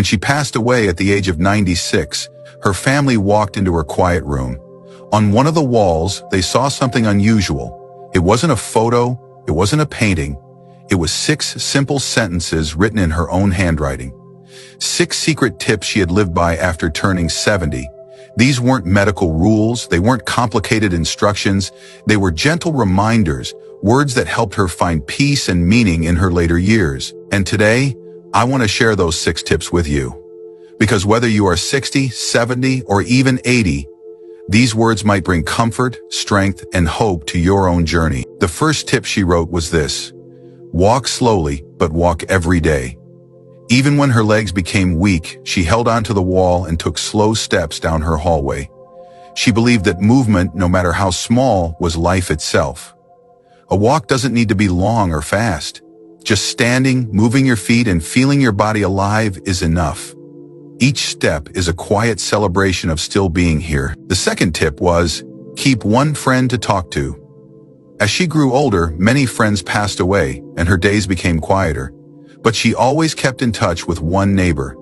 When she passed away at the age of 96, her family walked into her quiet room. On one of the walls, they saw something unusual. It wasn't a photo, it wasn't a painting. It was 6 simple sentences written in her own handwriting. 6 secret tips she had lived by after turning 70. These weren't medical rules, they weren't complicated instructions, they were gentle reminders, words that helped her find peace and meaning in her later years. And today, I want to share those 6 tips with you. Because whether you are 60, 70, or even 80, these words might bring comfort, strength, and hope to your own journey. The first tip she wrote was this: walk slowly, but walk every day. Even when her legs became weak, she held onto the wall and took slow steps down her hallway. She believed that movement, no matter how small, was life itself. A walk doesn't need to be long or fast. Just standing, moving your feet, and feeling your body alive is enough. Each step is a quiet celebration of still being here. The second tip was, keep one friend to talk to. As she grew older, many friends passed away, and her days became quieter. But she always kept in touch with one neighbor.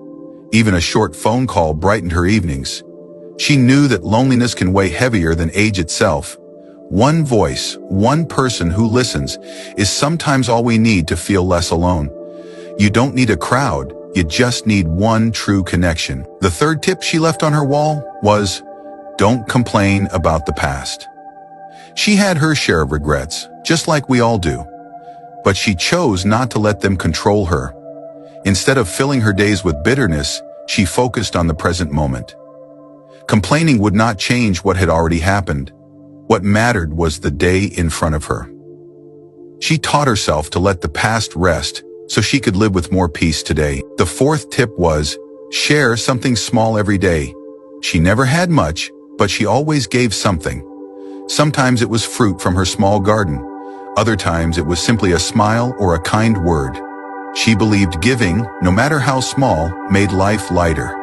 Even a short phone call brightened her evenings. She knew that loneliness can weigh heavier than age itself. One voice, one person who listens, is sometimes all we need to feel less alone. You don't need a crowd, you just need one true connection. The third tip she left on her wall was, don't complain about the past. She had her share of regrets, just like we all do. But she chose not to let them control her. Instead of filling her days with bitterness, she focused on the present moment. Complaining would not change what had already happened. What mattered was the day in front of her. She taught herself to let the past rest so she could live with more peace today. The fourth tip was, share something small every day. She never had much, but she always gave something. Sometimes it was fruit from her small garden. Other times it was simply a smile or a kind word. She believed giving, no matter how small, made life lighter.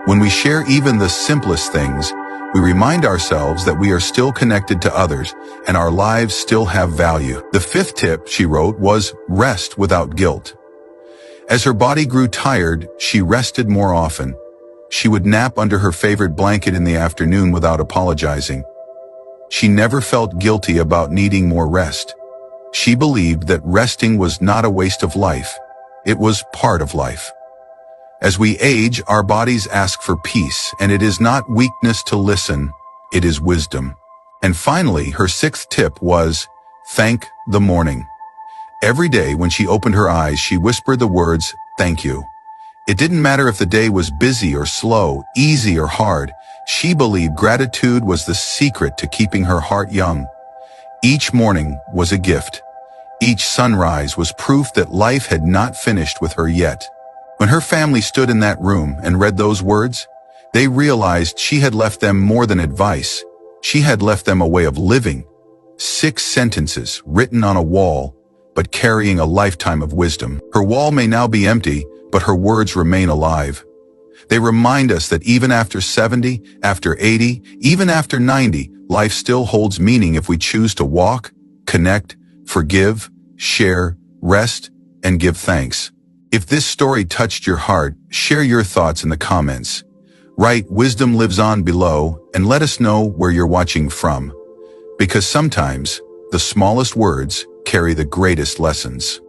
When we share even the simplest things, we remind ourselves that we are still connected to others and our lives still have value. The fifth tip she wrote was rest without guilt. As her body grew tired, she rested more often. She would nap under her favorite blanket in the afternoon without apologizing. She never felt guilty about needing more rest. She believed that resting was not a waste of life. It was part of life. As we age, our bodies ask for peace, and it is not weakness to listen, it is wisdom. And finally, her sixth tip was, thank the morning. Every day when she opened her eyes, she whispered the words, thank you. It didn't matter if the day was busy or slow, easy or hard. She believed gratitude was the secret to keeping her heart young. Each morning was a gift. Each sunrise was proof that life had not finished with her yet. When her family stood in that room and read those words, they realized she had left them more than advice. She had left them a way of living. 6 sentences written on a wall, but carrying a lifetime of wisdom. Her wall may now be empty, but her words remain alive. They remind us that even after 70, after 80, even after 90, life still holds meaning if we choose to walk, connect, forgive, share, rest, and give thanks. If this story touched your heart, share your thoughts in the comments. Write "Wisdom lives on" below and let us know where you're watching from. Because sometimes, the smallest words carry the greatest lessons.